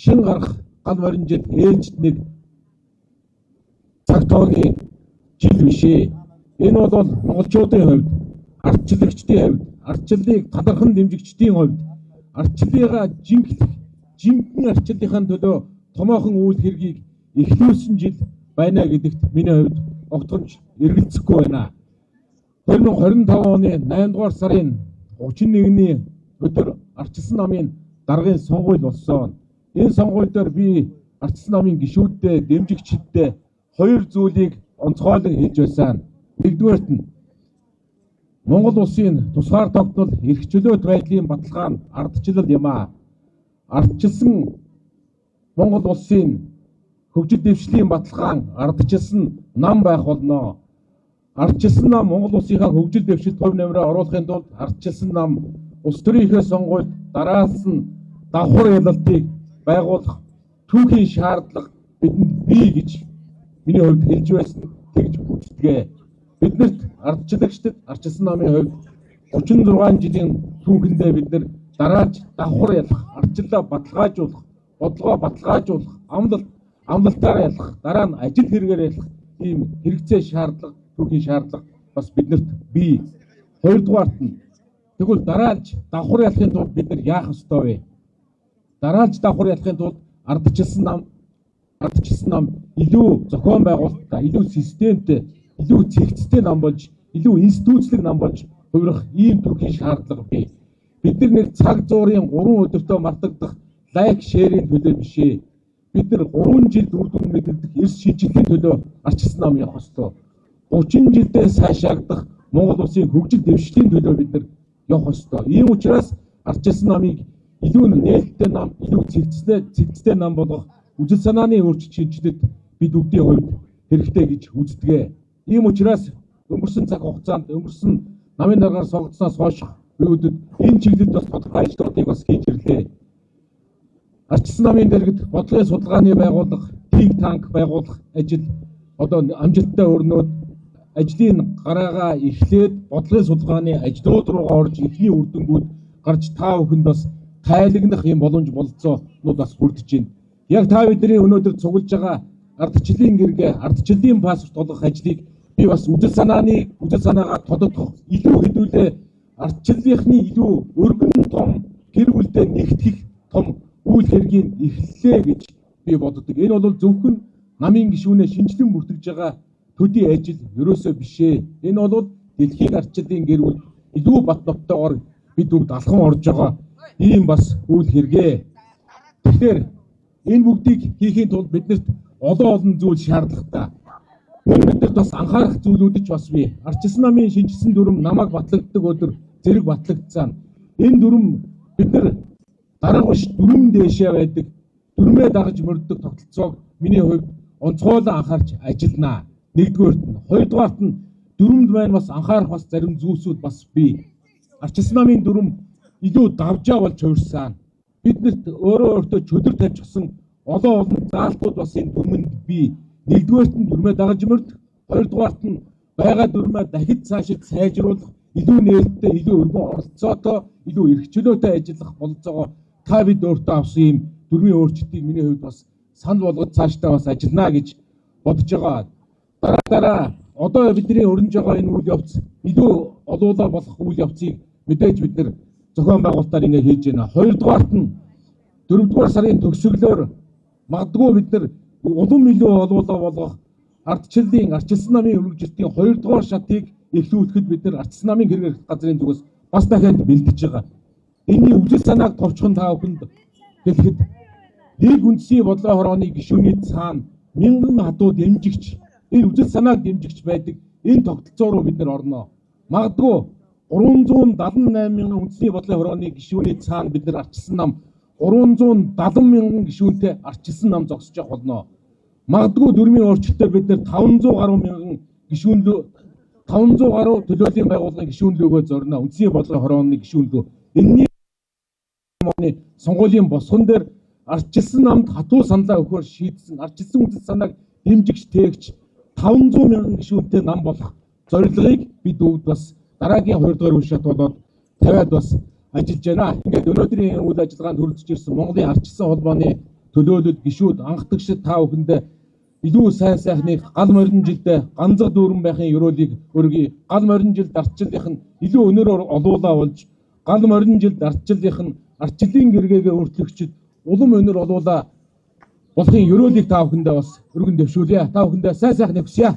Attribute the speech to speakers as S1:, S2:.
S1: шин гарах гал морин жил ээлжид нэг цаг тооны жил биш ээ. Энэ бол монголчуудын хувьд, ардчилэгчдийн хувьд, ардчлалыг талархан дэмжигчдийн хувьд, ардчлалыгаа жинхэнэ ардчлалынхаа төлөө томоохон үйл хэргийг эхлүүлсэн жил байна гэдэгт миний хувьд огтхонч эргэлзэхгүй байна. 2025 оны 8 дугаар сарын 31-ний өдөр ардчилсан намын даргын сонгуул болсон. Энэ сонгуул дээр би ардчилсан намын гишүүдтэй, дэмжигчдтэй хоёр зүйлийг онцгойлон хэлж байсан. Нэгдүгээрт нь Монгол улсын тусгаар тогтнол эрх чөлөөт байдлын баталгаа нь ардчлал юм а. Ардчилсан Монгол улсын хөгжил дэвшлийн баталгаа нь ардчилсан нам байх болно. Ардчилсан нам Монгол улсынхаа хөгжил дэвшилт хувь нэмрээ оруулахын тулд ардчилсан нам улс төрийнхөө сонгуульд дараалсан давхар ялалтыг байгуулах түүхийн шаардлага бидэнд бий гэж миний хувьд хэлж байсан, тэгж үздэг. Биднэрт ардчилагчдад ардчилсан намын хувьд 36 жилийн түүхэндээ бид нар дараалж давхар ялах, ардчлалаа баталгаажуулах, бодлогоо баталгаажуулах, амлалтаар ялах, дараа нь ажил хэрэгээр ялах ийм хэрэгцээ шаардлага, түүхийн шаардлага бас биднэрт бий. Хоёрдугаарт нь тэгвэл дараалж давхар ялахын тулд бид нар яах ёстой вэ? Дараалж давхар ялахын тулд ардчилсан нам илүү зохион байгуулалттай, илүү системтэй, илүү цэгцтэй нам болж, илүү институцлог нам болж хувирах ийм түүхийн шаардлага бий. Бид нэг цаг зуурын 3 өдөртөө мартагдах лайк, шеэрийн төлөө биш ээ. Бид нар 3 жил үр дүн мэддэг эрс шинжилгээний төлөө ардчилсан нам явах ёстой. 30 жилдээ сайшаагдах Монгол улсын хөгжил дэвшлийн төлөө бид нар явах ёстой. Ийм учраас ардчилсан намыг илүү нээлттэй нам, илүү цэгцтэй нам болгох үжил санааны өөрчлөлтөд бид бүгдийн хувьд хэрэгтэй гэж үздэг. Ийм учраас өнгөрсөн цаг хугацаанд өнгөрсөн намын даргаар сонгогдсоноос хойш биүүдэд энэ чиглэлд бас тодорхой ажлуудыг бас хийж ирлээ. Ардчилсан намын дэргэд бодлогын судалгааны байгууллага, think tank байгуулах ажил одоо амжилттай өрнөд ажлын гараагаа эхлээд бодлогын судалгааны ажлууд руугаа орж эхний үр дүнгууд гарч та бүхэнд бас тайлагнах юм боломж бололцоонууд бас бүрдэж байна. Яг та бидний өнөөдөр цуглаж байгаа ардчлалын гэргээ, ардчлалын паспорт олгох ажлыг би бас үжил санаагаа тодотгох, илүү хэдүүлээ ардчлалынхны илүү өргөн том гэр бүлдээ нэгтгэх том үйл хэргийг эхэллээ гэж би боддог. Энэ бол зөвхөн намын гишүүнээ шинжилэн бүртгэж байгаа төдий ажил ерөөсөө биш ээ. Энэ бол дэлхийн ардчлалын гэр бүл илүү бат боттойгоор бид бүгд алхан орж байгаа ийм бас үйл хэрэгээ. Тэгэхээр энэ бүгдийг хийхийн тулд биднэрт олон зүйл шаардлагатай. Биднэрт бас анхаарах зүйлүүд ч бас бий. Ардчилсан намын шинжилсэн дүрм намайг батлагддаг өдөр зэрэг батлагдсан. Энэ дүрм бид нар дарга биш дүрм дээшээ байдаг, дүрмээ дагаж мөрддөг тогтолцоог миний хувьд онцгойлон анхаарч ажилланаа. Нэгдүгээрт нь, хоёрдугаарт нь дүрмд маань бас анхаарах бас зарим зүйлсүүд бас бий. Ардчилсан намын дүрм илүү давжаа болж хувирсан. Биднэрт өөртөө чөлөр тавьчихсан олон заалтууд бас энэ дүрмэнд бий. Нэгдүгээрт нь дүрмээ дагаж мөрдөх, хоёрдугаарт нь байгаа дүрмээ дахид цаашид сайжруулах, илүү нээлттэй, илүү өргөн оролцоотой, илүү эрх чөлөөтэй ажиллах бололцоогоо та бид өөртөө авсан юм дүрмийн өөрчлөлтийг миний хувьд бас санал болгож цаашдаа бас ажиллана гэж бодож байгаа. Дараа одоо бидний өрнөж байгаа энэ үйл явц илүү олуулаа болох үйл явцыг мэдээж бид нар зохион байгуулалтаар ингэ хийж байна. Хоёрдугаарт нь 4-р сарын төгсгөлөөр магадгүй бид нар улам илүү олуулаа болгох ардчилсан намын өргөжлөлтийн 2-р шатыг эхлүүлэхэд бид нар ардчилсан намын хэрэглэх газрын зүгээс бас дахиад бэлдэж байгаа. Энийн үжил санааг товчхон та бүхэнд хэлэхэд нэг үндэсний бодлогын хорооны гишүүний цаана мянган хадуу дэмжигч, энэ үжил санааг дэмжигч байдаг энэ тогтолцоо руу бид нар орно. Магадгүй 378 мянган үндэсний бодлогын хорооны гишүүний цаана бид нар ардчилсан нам 370 мянган гишүүнтэй ардчилсан нам зогсож явах болно. Магадгүй дүрмийн өөрчлөлтөөр бид нар 500 гаруй мянган гишүүнлөө 500 гаруй төлөөлийн байгууллагын гишүүнлөөгөө зорно. Үндэсний бодлогын хорооны гишүүнлөө энэний сонгуулийн босгон дээр ардчилсан намд хатуу саналаа өгөхөөр шийдсэн ардчилсан үжил санааг дэмжигч тээгч 500 мянган гишүүнтэй нам болох зорилгыг бид бүгд бас дараагийн 2-р үе шат болоод тавиад бас ажиллаж байна. Ингээд өнөөдрийн үйл ажиллагаанд хүрэлцэж ирсэн Монголын ардчилсан холбооны төлөөлөл гишүүд анхдагчид та бүхэндээ илүү сайн сайхныг гал морин жилдээ ганцхан дүүрэн байхын ёроолыг өргөе. Гал морин жилд ардчлалынх нь илүү өнөр олуулаа болж гал морин жилд ардчлалынх нь ардчлалын гэргээгээ өөрчлөгчд улам өнөр олуулаа болохын ёроолыг та бүхэндээ бас өргөн дэвшүүлье. Та бүхэндээ сайн сайхныг хүсье.